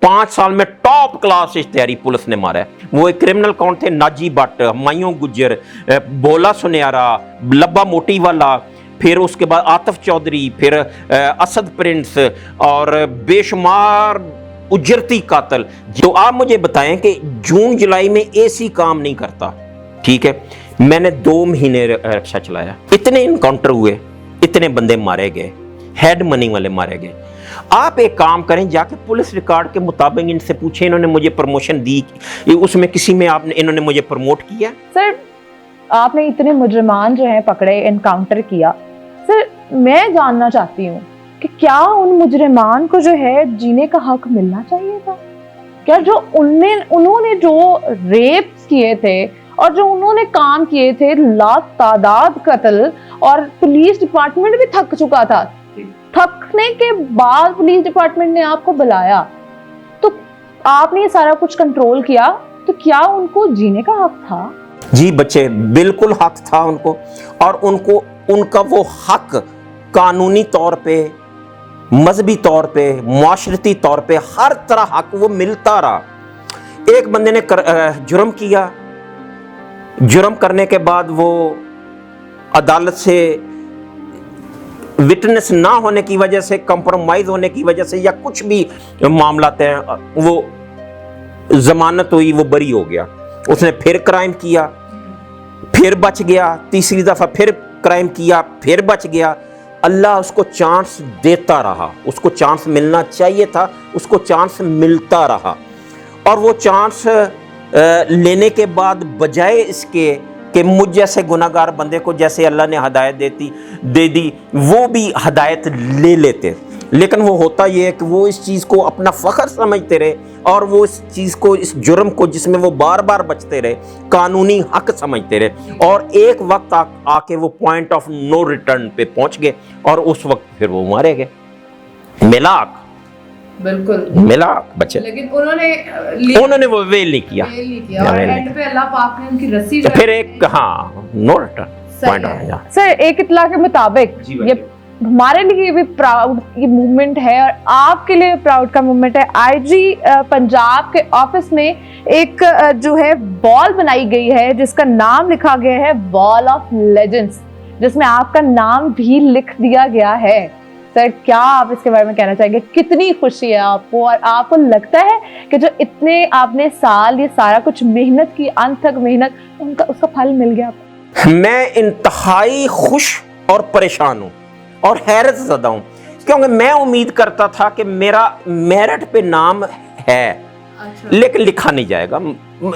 5 साल में top class इश्तेहारी police ने मारा है। वो एक क्रिमिनल कौन थे? नाजी भट्ट, हुमायूं गुज्जर, भोला सुनियारा, लब्बा मोटी वाला, फिर उसके बाद आतिफ चौधरी, फिर असद प्रिंस और बेशुमार उजरती कातल। तो आप मुझे बताएं कि जून जुलाई में एसी काम नहीं करता, ठीक है, मैंने 2 महीने रिक्शा चलाया, इतने इनकाउंटर हुए, इतने बंदे मारे गए, हेड मनी वाले मारे गए। आप एक काम करें, जाके पुलिस रिकॉर्ड के मुताबिक इनसे पूछें इन्होंने मुझे प्रमोशन दी, उसमें किसी में आपने इन्होंने मुझे प्रमोट किया? सर आपने इतने मुजरिमान जो हैं पकड़े, एनकाउंटर किया, सर मैं जानना चाहती हूँ कि क्या उन मुजरिमान को जो है जीने का हक मिलना चाहिए था? क्या जो उन्होंने जो रेप किए थे और जो उन्होंने काम किए थे, लाख तादाद कत्ल, और पुलिस डिपार्टमेंट भी थक चुका था, थकने के बाद पुलिस डिपार्टमेंट ने आपको बुलाया तो आपने ये सारा कुछ कंट्रोल किया, तो क्या उनको जीने का हक था? जी बच्चे, बिल्कुल हक था उनको, और उनको उनका वो हक कानूनी तौर पे, मजहबी तौर पे, मुआशरती तौर पे, हर तरह हक वो मिलता रहा। एक बंदे ने जुर्म किया, जुर्म करने के बाद वो अदालत से विटनेस ना होने की वजह से, कंप्रोमाइज होने की वजह से, या कुछ भी मामला है, वो जमानत हुई, वो बरी हो गया। उसने फिर क्राइम किया, फिर बच गया, तीसरी दफा फिर क्राइम किया, फिर बच गया। अल्लाह उसको चांस देता रहा, उसको चांस मिलना चाहिए था, उसको चांस मिलता रहा। और वो चांस लेने के बाद बजाय इसके कि मुझ जैसे गुनाहगार बंदे को जैसे अल्लाह ने हदायत दे दी, वो भी हदायत ले लेते, लेकिन वो होता ये है कि वो इस चीज़ को अपना फ़ख्र समझते रहे, और वो इस चीज़ को, इस जुर्म को जिसमें वो बार बार बचते रहे, कानूनी हक समझते रहे, और एक वक्त आके वो पॉइंट ऑफ नो रिटर्न पे पहुंच गए, और उस वक्त फिर वो मारे गए। मिलाक, बिल्कुल मिलाक बच्चे, लेकिन उन्होंने वो वेल नहीं किया, और एंड पे अल्लाह पाक ने उनकी रस्सी तो फिर एक हाँ नो रिटर्न पॉइंट आ गया। सर एक इत्तला के मुताबिक ये हमारे लिए भी प्राउड ये मूवमेंट है, और आपके लिए प्राउड का मूवमेंट है। आईजी पंजाब के ऑफिस में एक जो है वॉल बनाई गई है जिसका नाम लिखा गया है वॉल ऑफ लेजेंड्स, जिसमें आपका नाम भी लिख दिया गया है। सर क्या आप इसके बारे में कहना चाहेंगे? कितनी खुशी है आपको, और आपको लगता है कि जो इतने आपने साल ये सारा कुछ मेहनत की, अंत तक मेहनत, उनका उसका फल मिल गया आपको? मैं इंतहाई खुश और परेशान हूँ और हैरत ज़दा हूँ, क्योंकि मैं उम्मीद करता था कि मेरा मेरिट पे नाम है, लेकिन लिखा नहीं जाएगा।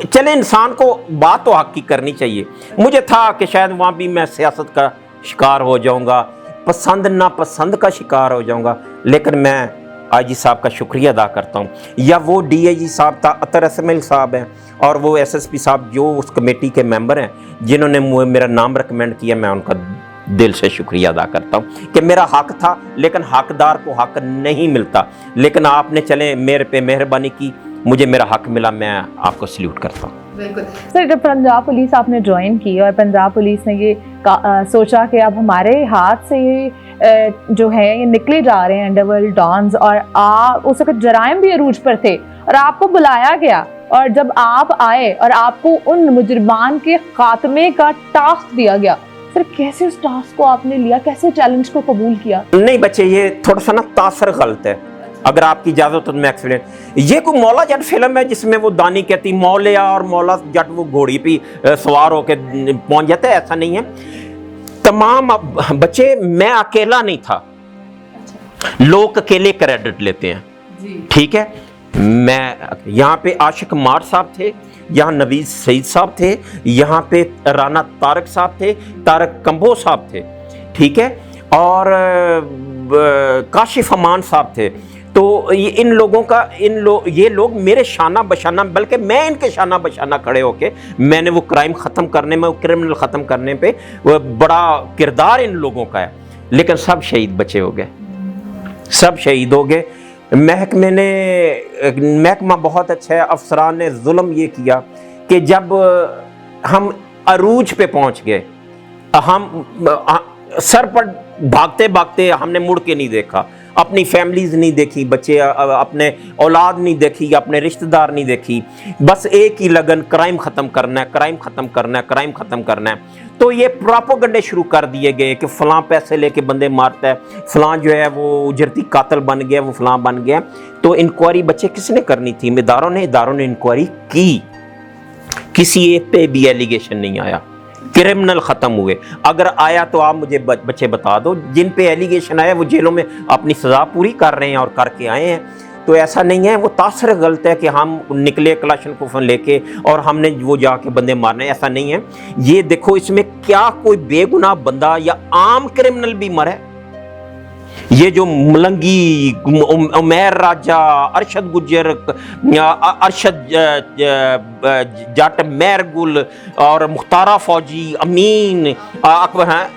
चले, इंसान को बात तो हक की करनी चाहिए। मुझे था कि शायद वहाँ भी मैं सियासत का शिकार हो जाऊँगा, पसंद नापसंद का शिकार हो जाऊँगा, लेकिन मैं आईजी साहब का शुक्रिया अदा करता हूँ, या वो डीआईजी साहब था अतर असमिल साहब हैं, और वो एसएसपी साहब जो उस कमेटी के मेंबर हैं जिन्होंने मेरा नाम रिकमेंड किया, मैं उनका दिल से शुक्रिया अदा करता हूँ कि मेरा हक था, लेकिन हकदार को हक नहीं मिलता। लेकिन आपने चले मेरे पे मेहरबानी की, मुझे मेरा हक मिला, मैं आपको सल्यूट करता हूँ। बिल्कुल। सर जब पंजाब पुलिस आपने ज्वाइन की और पंजाब पुलिस ने ये सोचा कि अब हमारे हाथ से ये जो है ये निकले जा रहे हैं अंडरवर्ल्ड डॉन्स, और आप उस वक्त जराइम भी अरूज पर थे, और आपको बुलाया गया, और जब आप आए और आपको उन मुजरिमान के खात्मे का टास्क दिया गया, सर कैसे उस टास्क को आपने लिया, कैसे चैलेंज को कबूल किया? नहीं बच्चे, ये थोड़ा सा ना तासर गलत है, अगर आपकी इजाजत हो तो मैं एक्सप्लेन। ये कोई मौला जट फिल्म है जिसमें वो दानी कहती मौलिया और मौला जट वो घोड़ी पे सवार होके पहुंच जाता है, ऐसा नहीं है। तमाम बच्चे, मैं अकेला नहीं था, लोग अकेले क्रेडिट लेते हैं, ठीक है। मैं यहाँ पे आशिक मार साहब थे, यहाँ नवीज सईद साहब थे, यहाँ पे राना तारक साहब थे, तारक कंबो साहब थे, ठीक है, और काशिफ अमान साहब थे। तो ये इन लोगों का ये लोग मेरे शाना बशाना, बल्कि मैं इनके शाना बशाना खड़े होके मैंने वो क्राइम ख़त्म करने में, वो क्रिमिनल ख़त्म करने पे वो बड़ा किरदार इन लोगों का है, लेकिन सब शहीद बचे हो गए, सब शहीद हो गए। महकमा बहुत अच्छा है, अफसरान ने जुल्म ये किया कि जब हम अरूज पे पहुंच गए, हम सर पर भागते भागते हमने मुड़ के नहीं देखा, اپنی فیملیز نہیں دیکھی, بچے اپنے اولاد نہیں دیکھی, اپنے رشتہ دار نہیں دیکھی, بس ایک ہی لگن کرائم ختم کرنا ہے, کرائم ختم کرنا ہے, کرائم ختم کرنا ہے. تو یہ پراپوگنڈے شروع کر دیے گئے کہ فلاں پیسے لے کے بندے مارتا ہے, فلاں جو ہے وہ اجرتی قاتل بن گیا, وہ فلاں بن گیا. تو انکوائری بچے کس نے کرنی تھی؟ اداروں نے انکوائری کی, کسی ایک پہ بھی ایلیگیشن نہیں آیا, کرمنل ختم ہوئے. اگر آیا تو آپ مجھے بچے بتا دو جن پہ ایلیگیشن آیا وہ جیلوں میں اپنی سزا پوری کر رہے ہیں اور کر کے آئے ہیں. تو ایسا نہیں ہے, وہ تاثر غلط ہے کہ ہم نکلے کلاشن کوفن لے کے اور ہم نے وہ جا کے بندے مارنے, ایسا نہیں ہے. یہ دیکھو اس میں کیا کوئی بے گناہ بندہ یا عام کرمنل بھی مرے؟ یہ جو ملنگی, عمیر راجہ, ارشد گجر, ارشد جٹ, میر گل اور مختارہ فوجی, امین اکبر ہیں,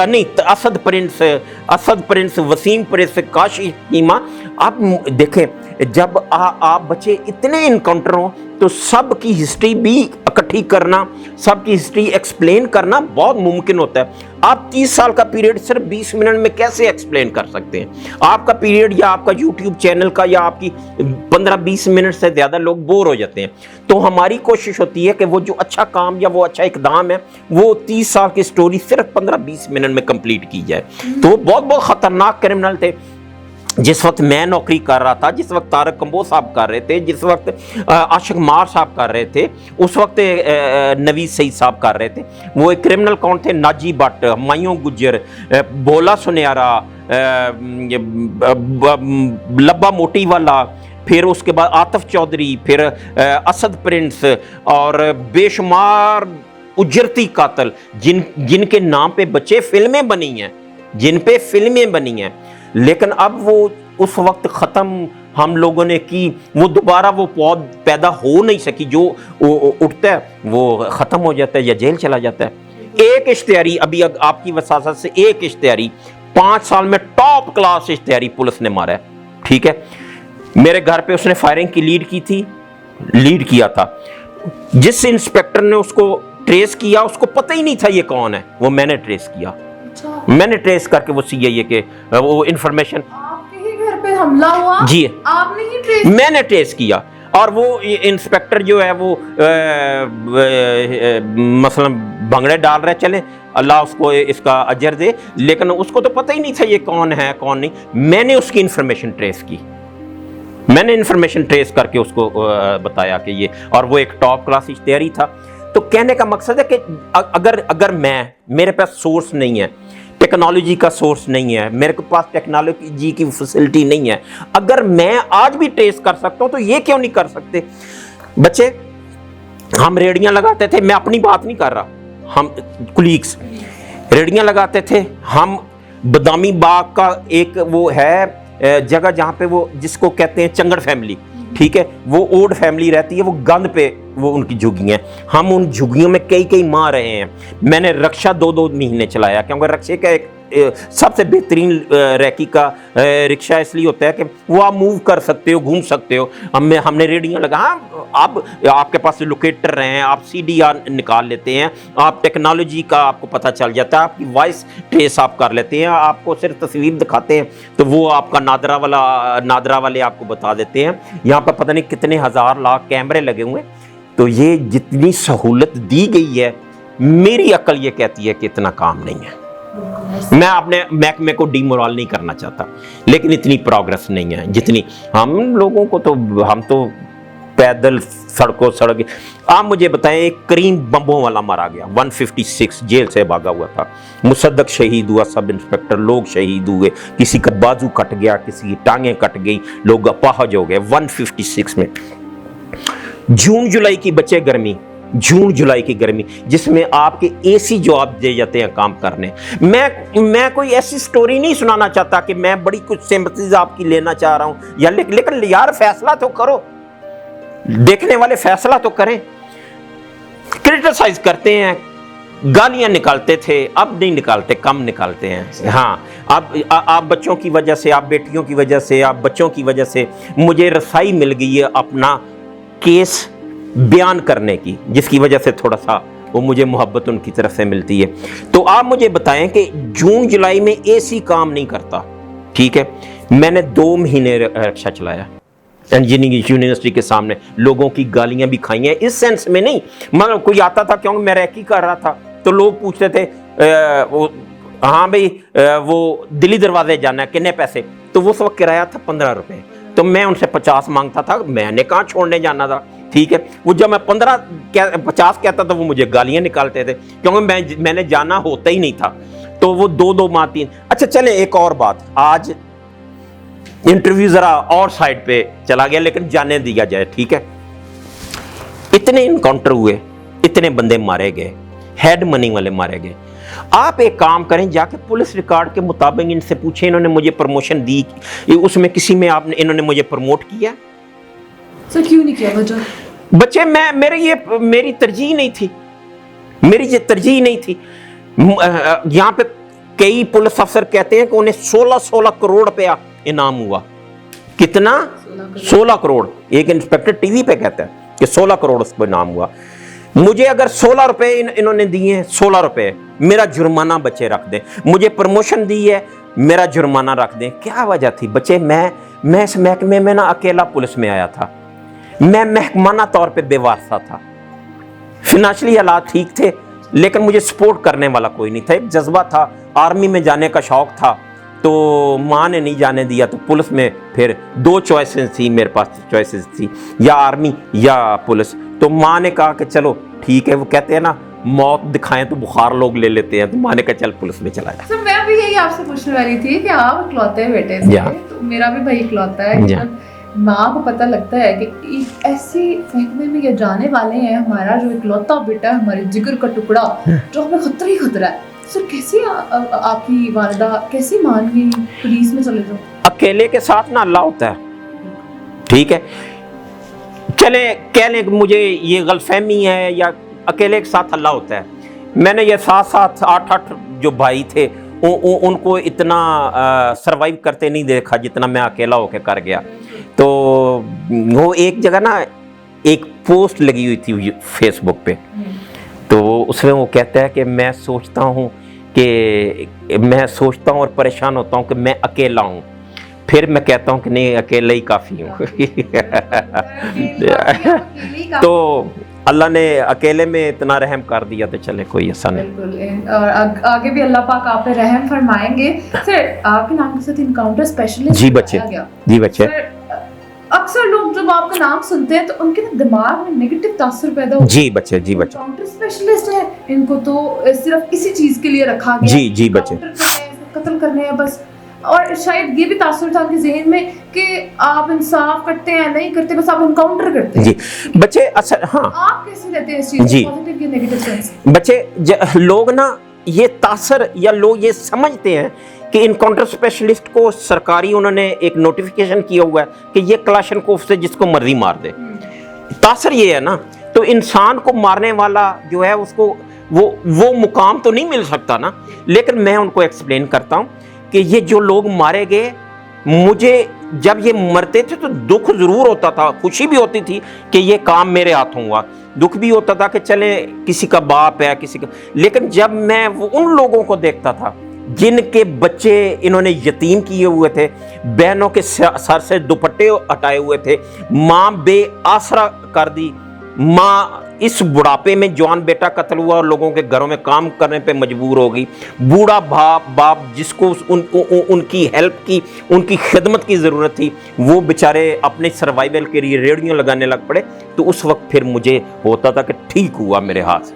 نہیں اسد پرنس, وسیم پرنس, کاشی چیمہ. آپ دیکھیں جب آپ بچے اتنے انکاؤنٹر ہوں تو سب کی ہسٹری بھی اکٹھی کرنا, سب کی ہسٹری ایکسپلین کرنا بہت ممکن ہوتا ہے. آپ 30 سال کا پیریڈ صرف 20 منٹ میں کیسے ایکسپلین کر سکتے ہیں؟ آپ کا پیریڈ یا آپ کا یوٹیوب چینل کا یا آپ کی 15-20 منٹ سے زیادہ لوگ بور ہو جاتے ہیں. تو ہماری کوشش ہوتی ہے کہ وہ جو اچھا کام یا وہ اچھا اقدام ہے وہ 30 سال کی سٹوری صرف 15-20 منٹ میں کمپلیٹ کی جائے. تو وہ بہت خطرناک کرمنل تھے. جس وقت میں نوکری کر رہا تھا, جس وقت طارق کمبوز صاحب کر رہے تھے, جس وقت عاشق مار صاحب کر رہے تھے, اس وقت نوید سعید صاحب کر رہے تھے. وہ ایک کرمنل کون تھے؟ ناجی بٹ, ہمایوں گجر, بولا سنیارا, لبا موٹی والا, پھر اس کے بعد عاطف چودھری, پھر اسد پرنس اور بے شمار اجرتی قاتل جن کے نام پہ بچے فلمیں بنی ہیں, جن پہ فلمیں بنی ہیں. لیکن اب وہ اس وقت ختم ہم لوگوں نے کی, وہ دوبارہ وہ پود پیدا ہو نہیں سکی. جو اٹھتا ہے وہ ختم ہو جاتا ہے یا جیل چلا جاتا ہے. ایک اشتہاری, ابھی آپ کی وساطت سے ایک اشتہاری 5 سال میں ٹاپ کلاس اشتہاری پولیس نے مارا ہے. ٹھیک ہے, میرے گھر پہ اس نے فائرنگ کی لیڈ کیا تھا. جس انسپیکٹر نے اس کو ٹریس کیا اس کو پتہ ہی نہیں تھا یہ کون ہے, وہ میں نے ٹریس کیا. میں نے ٹریس کر کے وہ CIA کے وہ انفارمیشن, آپ کے ہی گھر پہ حملہ ہوا, جی آپ نے ہی ٹریس, میں نے ٹریس کیا. اور وہ انسپیکٹر جو ہے وہ مثلا بھنگڑے ڈال رہے, چلیں اللہ اس کو اس کا اجر دے, لیکن اس کو تو پتہ ہی نہیں تھا یہ کون ہے کون نہیں. میں نے اس کی انفارمیشن ٹریس کی, میں نے انفارمیشن ٹریس کر کے اس کو بتایا کہ یہ, اور وہ ایک ٹاپ کلاس اشتہاری تھا. تو کہنے کا مقصد ہے کہ اگر میرے پاس سورس نہیں ہے, ٹیکنالوجی کا سورس نہیں ہے, میرے پاس ٹیکنالوجی کی فیسلٹی نہیں ہے, اگر میں آج بھی ٹریس کر سکتا ہوں تو یہ کیوں نہیں کر سکتے؟ بچے ہم ریڑیاں لگاتے تھے, میں اپنی بات نہیں کر رہا, ہم کولیگس ریڑیاں لگاتے تھے. ہم بادامی باغ کا ایک وہ ہے جگہ جہاں پہ وہ جس کو کہتے ہیں چنگڑ فیملی, ٹھیک ہے, وہ اوڈ فیملی رہتی ہے, وہ گند پہ وہ ان کی جھگیاں ہیں. ہم ان جھگیوں میں کئی ماہ رہے ہیں. میں نے رکشہ 2 مہینے چلایا, کیونکہ رکشے کا ایک سب سے بہترین ریکی کا رکشہ اس لیے ہوتا ہے کہ وہ آپ موو کر سکتے ہو, گھوم سکتے ہو. ہم نے ریڈیاں لگا, آپ کے پاس لوکیٹر رہے ہیں, آپ CDR نکال لیتے ہیں, آپ ٹیکنالوجی کا آپ کو پتہ چل جاتا ہے, آپ کی وائس ٹریس آپ کر لیتے ہیں, آپ کو صرف تصویر دکھاتے ہیں تو وہ آپ کا نادرا والے آپ کو بتا دیتے ہیں. یہاں پر پتہ نہیں کتنے ہزار لاکھ کیمرے لگے ہوئے ہیں. تو یہ جتنی سہولت دی گئی ہے, میری عقل یہ کہتی ہے کہ اتنا کام نہیں ہے. میں اپنے محکمے کو ڈی مورال نہیں کرنا چاہتا, لیکن اتنی پروگرس نہیں ہے جتنی ہم لوگوں کو. تو ہم تو پیدل سڑک. آپ مجھے بتائیں, ایک کریم بمبوں والا مارا گیا, 156 جیل سے بھاگا ہوا تھا. مصدق شہید ہوا, سب انسپیکٹر لوگ شہید ہوئے, کسی کا بازو کٹ گیا, کسی کی ٹانگیں کٹ گئی, لوگ اپاہج ہو گئے 156 میں. جون جولائی کی بچے گرمی, جون جولائی کی گرمی جس میں آپ کے AC جو آپ دے جاتے ہیں کام کرنے. میں کوئی ایسی سٹوری نہیں سنانا چاہتا کہ میں بڑی کچھ سمپتھیز آپ کی لینا چاہ رہا ہوں, یا لیکن یار فیصلہ تو کرو, دیکھنے والے فیصلہ تو کریں. کرٹیسائز کرتے ہیں, گالیاں نکالتے تھے, اب نہیں نکالتے, کم نکالتے ہیں. ہاں, اب آپ بچوں کی وجہ سے, آپ بیٹیوں کی وجہ سے, آپ بچوں کی وجہ سے مجھے رسائی مل گئی ہے اپنا کیس بیان کرنے کی, جس کی وجہ سے تھوڑا سا وہ مجھے محبت ان کی طرف سے ملتی ہے. تو آپ مجھے بتائیں کہ جون جولائی میں AC کام نہیں کرتا, ٹھیک ہے. میں نے 2 مہینے رکشہ چلایا انجینئرنگ یونیورسٹی کے سامنے, لوگوں کی گالیاں بھی کھائی ہیں, اس سینس میں نہیں, مگر کوئی آتا تھا کیونکہ میں ریکی کر رہا تھا تو لوگ پوچھتے تھے ہاں بھئی وہ دلی دروازے جانا ہے کتنے پیسے, تو وہ اس وقت کرایہ تھا 15 روپے, تو میں ان سے 50 مانگتا تھا, میں نے کہاں چھوڑنے جانا تھا. ٹھیک ہے, وہ جب میں 50 کہتا تھا وہ مجھے گالیاں نکالتے تھے کیونکہ میں نے جانا ہوتا ہی نہیں تھا, تو وہ 2 ماہ 3. اچھا چلیں ایک اور بات, آج انٹرویو ذرا اور سائڈ پہ چلا گیا لیکن جانے دیا جائے. ٹھیک ہے, اتنے انکاؤنٹر ہوئے, اتنے بندے مارے گئے, ہیڈ منی والے مارے گئے. آپ ایک کام کریں, جا کے پولیس ریکارڈ کے مطابق ان سے پوچھیں انہوں نے مجھے پروموشن دی, اس میں کسی میں انہوں نے مجھے پروموٹ کیا؟ سر کیوں نہیں کیا وجہ؟ بچے میری ترجیح نہیں تھی, میری یہ ترجیح نہیں تھی. یہاں پہ کئی پولیس افسر کہتے ہیں کہ انہیں 16 کروڑ روپیہ انعام ہوا. کتنا؟ 16 کروڑ. ایک انسپیکٹر ٹی وی پہ کہتا ہے کہ 16 کروڑ اس کو انعام ہوا. مجھے اگر 16 روپے انہوں نے دیے ہیں, 16 روپے میرا جرمانہ بچے رکھ دیں. مجھے پروموشن دی ہے, میرا جرمانہ رکھ دیں. کیا وجہ تھی بچے؟ میں اس محکمے میں نا اکیلا پولیس میں آیا تھا, میں محکمانہ طور پہ بے واسطہ تھا, فنانشلی حالات ٹھیک تھے لیکن مجھے سپورٹ کرنے والا کوئی نہیں تھا. ایک جذبہ تھا, آرمی میں جانے کا شوق تھا, تو ماں نے نہیں جانے دیا, تو پولیس میں پھر 2 چوائسز تھی میرے پاس, چوائسز تھی یا آرمی یا پولیس. تو ماں نے کہا کہ چلو ٹھیک ہے, وہ کہتے ہیں نا موت دکھائیں تو بخار لوگ لے لیتے ہیں, تو ماں نے کہا چل پولیس میں چلا جا. سر میں بھی یہی آپ سے پوچھنے والی تھی کہ آپ اکلوتے بیٹے تھے, تو میرا بھی بھائی اکلوتا ہے. ماں کو پتہ لگتا ہے کہ ایسے محکمے میں یہ جانے والے ہیں, ہمارا جو اکلوتا بیٹا ہے, ہمارے جگر کا ٹکڑا جو ہمیں خطرہ ہی خطرہ ہے. سر کیسے آپ کی والدہ کیسے مان گئی پولیس میں چلے جاؤ؟ اکیلے کے ساتھ نا اللہ ہوتا ہے. ٹھیک ہے, چلیں کہہ لیں کہ مجھے یہ غلط فہمی ہے, یا اکیلے کے ساتھ اللہ ہوتا ہے. میں نے یہ 7 8 جو بھائی تھے ان کو اتنا سروائیو کرتے نہیں دیکھا جتنا میں اکیلا ہو کے کر گیا. تو وہ ایک جگہ نا ایک پوسٹ لگی ہوئی تھی فیس بک پہ, تو اس میں وہ کہتا ہے کہ میں سوچتا ہوں اور پریشان ہوتا ہوں کہ میں اکیلا ہوں, پھر میں کہتا ہوں کہ نہیں اکیلا ہی کافی ہوں. تو اللہ نے اکیلے میں اتنا رحم کر دیا, تو چلے کوئی ایسا نہیں. بالکل, اور آگے بھی اللہ پاک آپ پہ رحم فرمائیں گے. سر آپ کے نام کے ساتھ انکاؤنٹر اسپیشلسٹ. جی بچے, جی بچے. اکثر لوگ جب آپ کا نام سنتے ہیں تو ان کے دماغ میں نیگیٹو تاثر پیدا ہوتا ہے. جی بچے, جی بچے. انکاؤنٹر اسپیشلسٹ ہے, ان کو تو صرف اسی چیز کے لیے رکھا گیا. جی جی بچے. قتل کرنے ہیں بس, اور شاید یہ بھی تاثر تھا ان کے ذہن میں کہ آپ انصاف کرتے ہیں نہیں کرتے, بس آپ انکاؤنٹر کرتے ہیں. جی بچے, اصل ہاں آپ کیسے لیتے ہیں اس چیز کو, پازیٹیو یا نیگیٹو سینس؟ بچے لوگ نا یہ تاثر, یا لوگ یہ سمجھتے ہیں کہ انکاؤنٹر اسپیشلسٹ کو سرکاری انہوں نے ایک نوٹیفیکیشن کیا ہوا ہے کہ یہ کلاشنکوف سے جس کو مرضی مار دے. تاثر یہ ہے نا, تو انسان کو مارنے والا جو ہے اس کو وہ مقام تو نہیں مل سکتا نا. لیکن میں ان کو ایکسپلین کرتا ہوں کہ یہ جو لوگ مارے گئے, مجھے جب یہ مرتے تھے تو دکھ ضرور ہوتا تھا, خوشی بھی ہوتی تھی کہ یہ کام میرے ہاتھوں ہوا, دکھ بھی ہوتا تھا کہ چلے کسی کا باپ ہے کسی کا. لیکن جب میں ان لوگوں کو دیکھتا تھا جن کے بچے انہوں نے یتیم کیے ہوئے تھے, بہنوں کے سر سے دوپٹے ہٹائے ہوئے تھے, ماں بے آسرا کر دی, ماں اس بڑھاپے میں جوان بیٹا قتل ہوا اور لوگوں کے گھروں میں کام کرنے پہ مجبور ہو گئی, بوڑھا باپ جس کو ان کی ہیلپ کی, ان کی خدمت کی ضرورت تھی, وہ بیچارے اپنے سروائیول کے لیے ریڑیاں لگانے لگ پڑے. تو اس وقت پھر مجھے ہوتا تھا کہ ٹھیک ہوا میرے ہاتھ سے.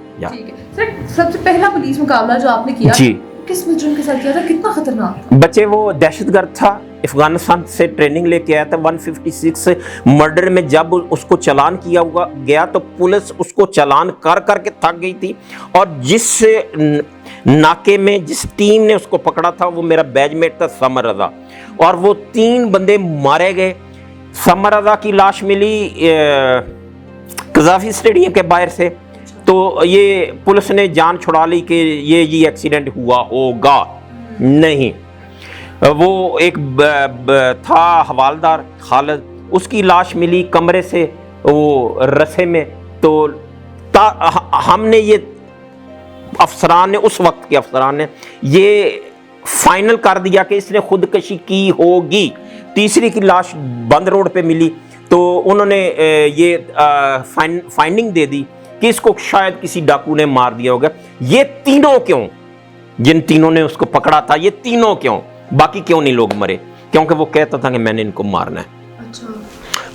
سر سب سے پہلا پولیس مقابلہ جو آپ نے کیا, جی, کس مجرم کے ساتھ کیا تھا, کتنا خطرناک تھا؟ بچے وہ دہشت گرد تھا, افغانستان سے ٹریننگ لے کے آیا تھا. 156 مرڈر میں جب اس کو چلان کیا گیا تو پولیس اس کو چلان کر کے تھک گئی تھی, اور جس ناکے میں جس ٹیم نے اس کو پکڑا تھا وہ میرا بیچ میٹ تھا سمر رضا, اور وہ 3 بندے مارے گئے. سمر رضا کی لاش ملی قذافی اسٹیڈیم کے باہر سے, تو یہ پولیس نے جان چھڑا لی کہ یہ ایکسیڈنٹ ہوا ہوگا. نہیں, وہ ایک تھا حوالدار خالد, اس کی لاش ملی کمرے سے وہ رسے میں. تو ہم نے یہ افسران نے, اس وقت کے افسران نے یہ फाइनल कर दिया कि इसने खुदकशी की होगी। तीसरी की लाश बंद रोड पे मिली तो उन्होंने ये फाइंडिंग दे दी कि इसको शायद किसी डाकू ने मार दिया होगा। ये तीनों क्यों, जिन तीनों ने उसको पकड़ा था, ये तीनों क्यों, बाकी क्यों नहीं लोग मरे? क्योंकि वो कहता था कि मैंने इनको मारना है,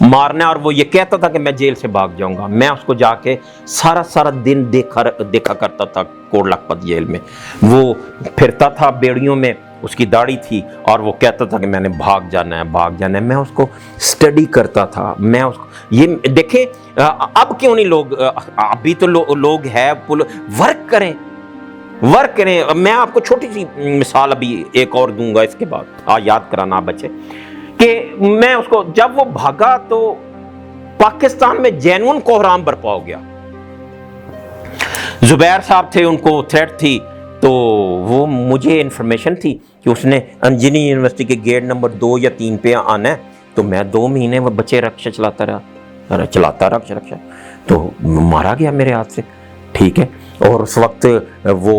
मारना, और वो ये कहता था कि मैं जेल से भाग जाऊंगा। मैं उसको जाके सारा दिन देखा करता था कोट लखपत जेल में। वो फिरता था बेड़ियों में, उसकी दाढ़ी थी और वो कहता था कि मैंने भाग जाना है। मैं उसको स्टडी करता था। मैं उसको ये देखे अब क्यों नहीं लोग, अभी तो लोग है वर्क करें। मैं आपको छोटी सी मिसाल अभी एक और दूंगा, इसके बाद याद कराना बच्चे कि मैं उसको, जब वो भागा तो पाकिस्तान में जेन्युइन कोहराम बर्पा हो गया। जुबैर साहब थे, उनको थ्रेट थी, तो वो मुझे इन्फॉर्मेशन थी कि उसने इंजीनियरिंग यूनिवर्सिटी के गेट नंबर 2 या 3 पे आना है। तो मैं 2 महीने वो बच्चे रक्षा चलाता रहा, तो मारा गया मेरे हाथ से। ठीक है, और उस वक्त वो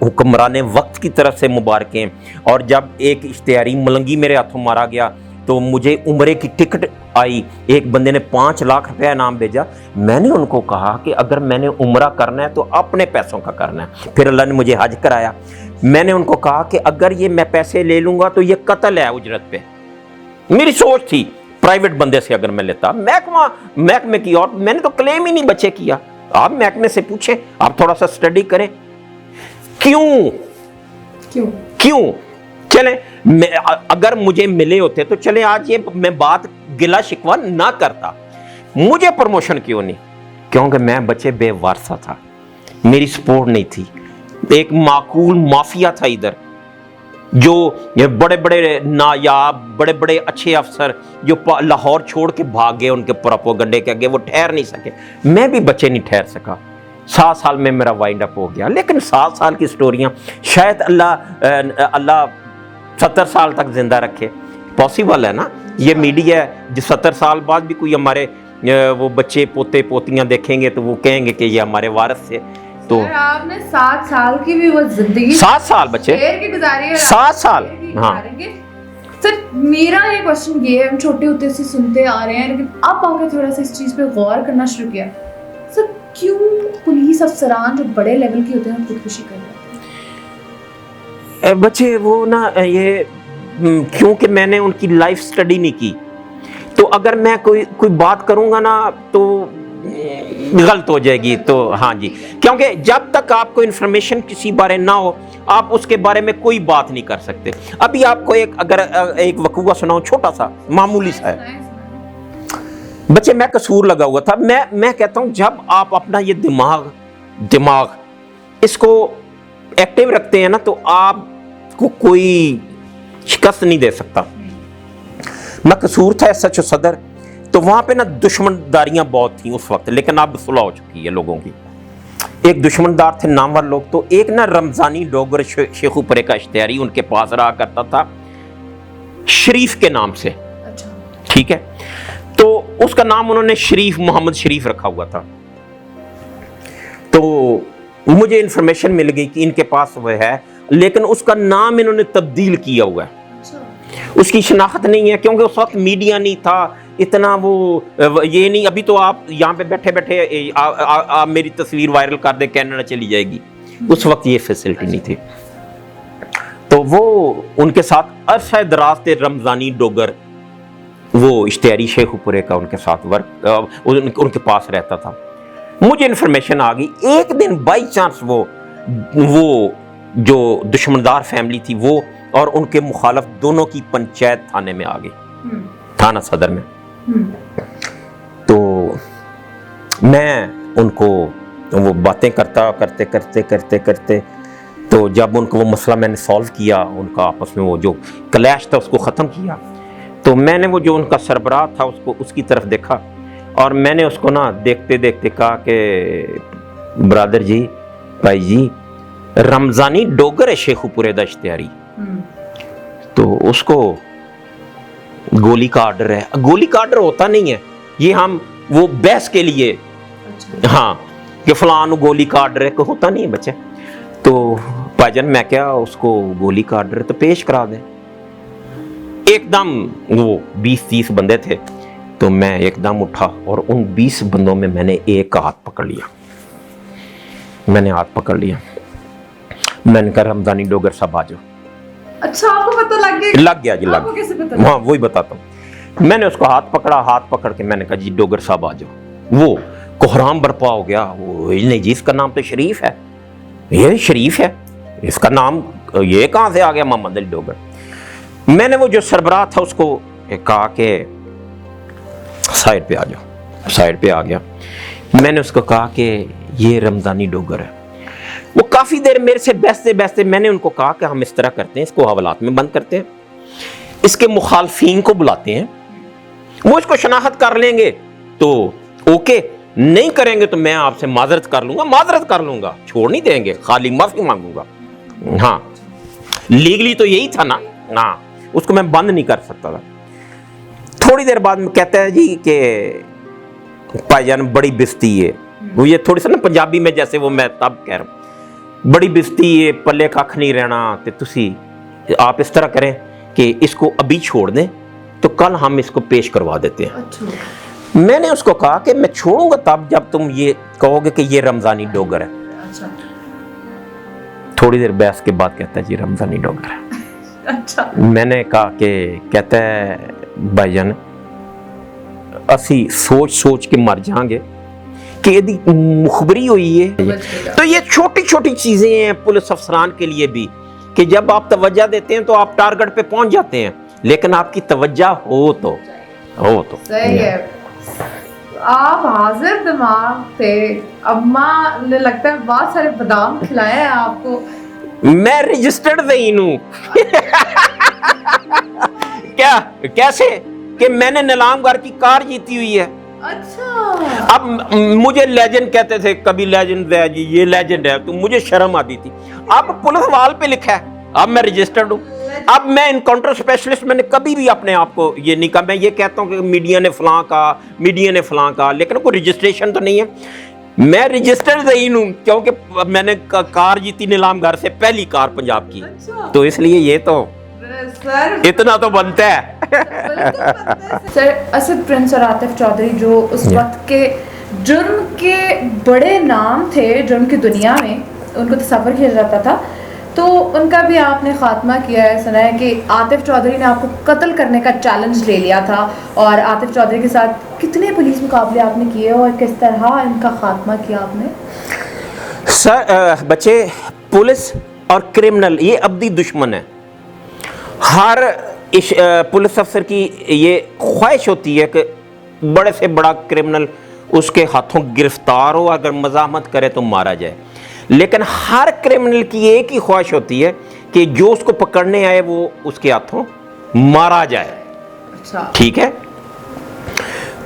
हुक्मरान वक्त की तरफ से मुबारकें। और जब एक इश्तिहारी मलंगी मेरे हाथों मारा गया तो मुझे उम्रे की टिकट आई, एक बंदे ने 5 लाख रुपया इनाम भेजा। मैंने उनको कहा कि अगर मैंने उम्रा करना है तो अपने पैसों का करना है। फिर अल्लाह ने मुझे हज कराया। मैंने उनको कहा कि अगर ये मैं पैसे ले लूँगा तो ये कत्ल है उजरत पे। मेरी सोच थी प्राइवेट बंदे से अगर मैं लेता, महकमे की, और मैंने तो क्लेम ही नहीं बच्चे किया। आप महकमे से पूछें, आप थोड़ा सा स्टडी करें क्यों चले। अगर मुझे मिले होते तो चले आज ये मैं बात गिला शिकवा ना करता। मुझे प्रमोशन क्यों नहीं? क्योंकि मैं बच्चे बेवारसा था, मेरी सपोर्ट नहीं थी। एक माकूल माफिया था इधर, जो ये बड़े बड़े नायाब बड़े बड़े अच्छे अफसर जो लाहौर छोड़ के भाग गए उनके प्रोपेगेंडे के आगे, वो ठहर नहीं सके। मैं भी बच्चे नहीं ठहर सका। 7 साल में मेरा वाइंड अप हो गया। लेकिन 7 साल की स्टोरियां शायद अल्लाह 70 साल तक जिंदा रखे। पॉसिबल है ना, ये मीडिया है, जो 70 साल बाद भी कोई हमारे वो बच्चे पोते पोतियां देखेंगे तो वो कहेंगे कि ये हमारे वारिस थे। तो आपने 7 साल की भी वो जिंदगी 7 साल बच्चे की गुजारी है, 7 साल। हाँ सर, मेरा ये क्वेश्चन ये है, हम छोटे होते से सुनते आ रहे हैं, लेकिन अब आके थोड़ा सा इस चीज पे गौर करना शुरू किया। सर, क्यों पुलिस अफसरान जो बड़े लेवल के होते हैं खुदकुशी कर रहे हैं? बच्चे वो ना ये क्योंकि मैंने उनकी लाइफ स्टडी नहीं की, तो अगर मैं कोई बात करूंगा ना तो गलत हो जाएगी। तो हाँ जी, क्योंकि जब तक आपको इन्फॉर्मेशन किसी बारे ना हो आप उसके बारे में कोई बात नहीं कर सकते। अभी आपको एक वकूआ सुनाऊं, छोटा सा मामूली सा है बच्चे। मैं कसूर लगा हुआ था। मैं कहता हूं जब आप अपना ये दिमाग इसको एक्टिव रखते हैं ना तो आपको कोई शिकस्त नहीं दे सकता। मैं कसूर था सच सदर, तो वहां पे ना दुश्मनदारियां बहुत थी उस वक्त, लेकिन अब सुलह हो चुकी है लोगों की। एक दुश्मनदार थे नामवर लोग, तो एक ना रमजानी डोगर शेखुपुरे का इश्तिहारी उनके पास रहा करता था शरीफ के नाम से। अच्छा। ठीक है, तो उसका नाम उन्होंने शरीफ मोहम्मद शरीफ रखा हुआ था। तो मुझे इंफॉर्मेशन मिल गई कि इनके पास वो है, लेकिन उसका नाम इन्होंने तब्दील किया हुआ है। उसकी शनाख्त नहीं है क्योंकि उस वक्त मीडिया नहीं था इतना, वो ये नहीं। अभी तो आप यहाँ पे बैठे बैठे आप मेरी तस्वीर वायरल कर दे, कनाडा चली जाएगी। उस वक्त ये फैसिलिटी नहीं थी। तो वो उनके साथ अरसा दराज थे रमजानी डोगर, वो इश्तिहारी शेखुपुरे का उनके साथ उनके पास रहता था। मुझे इन्फॉर्मेशन आ गई एक दिन बाई चांस वो जो दुश्मनदार फैमिली थी वो और उनके मुखालफ दोनों की पंचायत थाने में आ गई, थाना सदर में। तो मैं उनको वो बातें करते तो जब उनको वो मसला मैंने सॉल्व किया, उनका आपस में वो जो क्लैश था उसको ख़त्म किया, तो मैंने वो जो उनका सरबराह था उसकी तरफ देखा और मैंने उसको ना देखते देखते कहा कि ब्रदर जी, भाई जी, रमजानी डोगर है शेखुपुरे दा इश्तिहारी, तो उसको गोली का आर्डर है। गोली का आर्डर होता नहीं है, ये हम वो बहस के लिए, हाँ, कि फलान गोली का आर्डर है, होता नहीं है बच्चे। तो भाईजान मैं क्या उसको गोली का ऑर्डर तो पेश करा दें। एकदम वो 20-30 बंदे थे, तो मैं एकदम उठा और उन 20 बंदों में मैंने एक का हाथ पकड़ लिया। मैंने हाथ पकड़ लिया, मैंने कहा रमजानी डोगर साहब आ जाओ। अच्छा, आपको पता लग गया? लग गया जी, लग आपको कैसे गया। पता लगा? हाँ वही बताता हूँ। मैंने उसको हाथ पकड़ा, हाथ पकड़ के मैंने कहा जी डोगर साहब आ जाओ। वो कोहराम बर्पा हो गया। वो नहीं जी, इसका नाम तो शरीफ है, ये शरीफ है, इसका नाम ये कहाँ से आ गया मोहम्मद अली डोगर। मैंने वो जो सरबराह था उसको कहा कि साइड पे आ जाओ। साइड पे आ गया। मैंने उसको कहा कि ये रमजानी डोगर है। वो काफी देर मेरे से बहसते बहसते मैंने उनको कहा कि हम इस तरह करते हैं, इसको हवालात में बंद करते हैं, इसके मुखालफीन को बुलाते हैं, वो इसको शनाख्त कर लेंगे तो ओके, नहीं करेंगे तो मैं आपसे माजरत कर लूंगा, छोड़ नहीं देंगे, खाली माफी मांगूंगा। हाँ, लीगली तो यही था ना। हाँ, उसको मैं बंद नहीं कर सकता था। थोड़ी देर बाद में कहता है जी कि भाईजान बड़ी बिस्ती है। वो ये थोड़ी सा ना पंजाबी में, जैसे वो मैं तब कह रहा हूँ, बड़ी बिस्ती है, पल्ले कख नहीं रहना, ते तुसी आप इस तरह करें कि इसको अभी छोड़ दें तो कल हम इसको पेश करवा देते हैं। अच्छा। मैंने उसको कहा कि मैं छोड़ूंगा तब जब तुम ये कहोगे कि ये रमजानी डोगर है। अच्छा। थोड़ी देर बहस के बाद कहता है जी रमजानी डोगर है। अच्छा। मैंने कहा कि कहता है भाईजान असी सोच सोच के मर जाएंगे कि यदि मुखबरी हुई है। तो ये छोटी छोटी चीजें हैं पुलिस अफसरान के लिए भी, कि जब आप तवज्जो देते हैं तो आप टारगेट पे पहुंच जाते हैं, लेकिन आपकी तवज्जो हो तो सही है। आप हाजिर दिमाग थे, अम्मा ने लगता है बहुत सारे बादाम खिलाए हैं आपको। मैं रजिस्टर्ड ज़हीन हूं। क्या कैसे कि मैंने नीलामगर की कार जीती हुई है। अच्छा। अब मुझे लेजेंड कहते थे, कभी लेजेंड है जी, ये लेजेंड है, तो मुझे शर्म आती थी। अब पुलिस वाल पे लिखा है, अब मैं रजिस्टर्ड हूँ। अब मैं इनकाउंटर स्पेशलिस्ट, मैंने कभी भी अपने आप को ये नहीं कहा। मैं ये कहता हूँ कि मीडिया ने फलां कहा, लेकिन कोई रजिस्ट्रेशन तो नहीं है। मैं रजिस्टर्ड ज़हीन हूँ क्योंकि मैंने कार जीती नीलामगर से, पहली कार पंजाब की। अच्छा। तो इसलिए ये तो सर इतना तो बनता है। सर, असद प्रिंस और आतिफ चौधरी जो उस वक्त के जुर्म के बड़े नाम थे, जुर्म की दुनिया में उनको तस्वर किया जाता था, तो उनका भी आपने खात्मा किया है। सुना है कि आतिफ चौधरी ने आपको कत्ल करने का चैलेंज ले लिया था, और आतिफ चौधरी के साथ कितने पुलिस मुकाबले आपने किए और किस तरह इनका खात्मा किया आपने? सर बच्चे, पुलिस और क्रिमिनल ये अब्दी दुश्मन है। हर पुलिस अफसर की ये ख्वाहिश होती है कि बड़े से बड़ा क्रिमिनल उसके हाथों गिरफ्तार हो, अगर मज़ाहमत करे तो मारा जाए। लेकिन हर क्रिमिनल की एक ही ख्वाहिश होती है कि जो उसको पकड़ने आए वो उसके हाथों मारा जाए। अच्छा। ठीक है।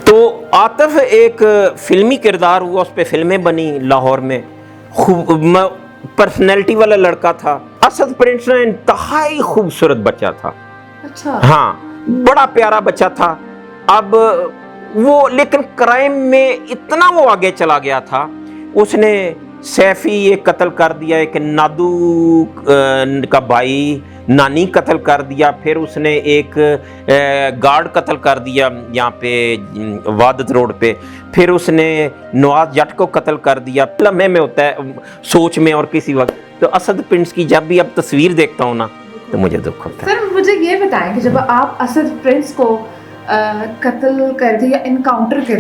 तो आतिफ एक फिल्मी किरदार हुआ, उस पर फिल्में बनी लाहौर में, खूब पर्सनैलिटी वाला लड़का था। असद प्रिंस ने इंतहाई खूबसूरत बच्चा था। अच्छा। हाँ, बड़ा प्यारा बच्चा था। अब वो लेकिन क्राइम में इतना वो आगे चला गया था, उसने सैफी ये कत्ल कर दिया, एक नादू का भाई नानी कत्ल कर दिया, फिर उसने एक गार्ड कत्ल कर दिया यहाँ पे वादत रोड पे, फिर उसने नवाज जट को कत्ल कर दिया। लम्हे में होता है, सोच में और किसी वक्त। तो असद प्रिंस की जब भी अब तस्वीर देखता हूँ ना तो मुझे दुख होता है। सर मुझे ये बताएं कि जब आप असद प्रिंस को कत्ल कर थे या इनकाउंटर कर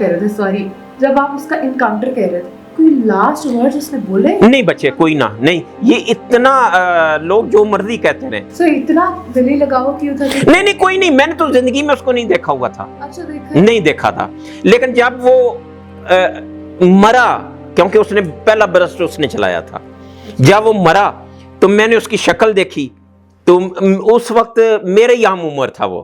रहे थे, सॉरी, जब आप उसका इनकाउंटर कर रहे थे, कोई लास्ट वर्ड्स उसने बोले? नहीं बच्चे, कोई ना, नहीं, ये इतना लोग जो मर्जी कहते रहे। सो इतना दिली लगाव क्यों था? नहीं, कोई नहीं, मैंने तो जिंदगी में उसको नहीं देखा हुआ था। अच्छा, देखा नहीं देखा था। लेकिन जब वो मरा, क्योंकि उसने पहला बरस उसने चलाया था, जब वो मरा तो मैंने उसकी शक्ल देखी, तो उस वक्त मेरे ही हम उम्र था वो।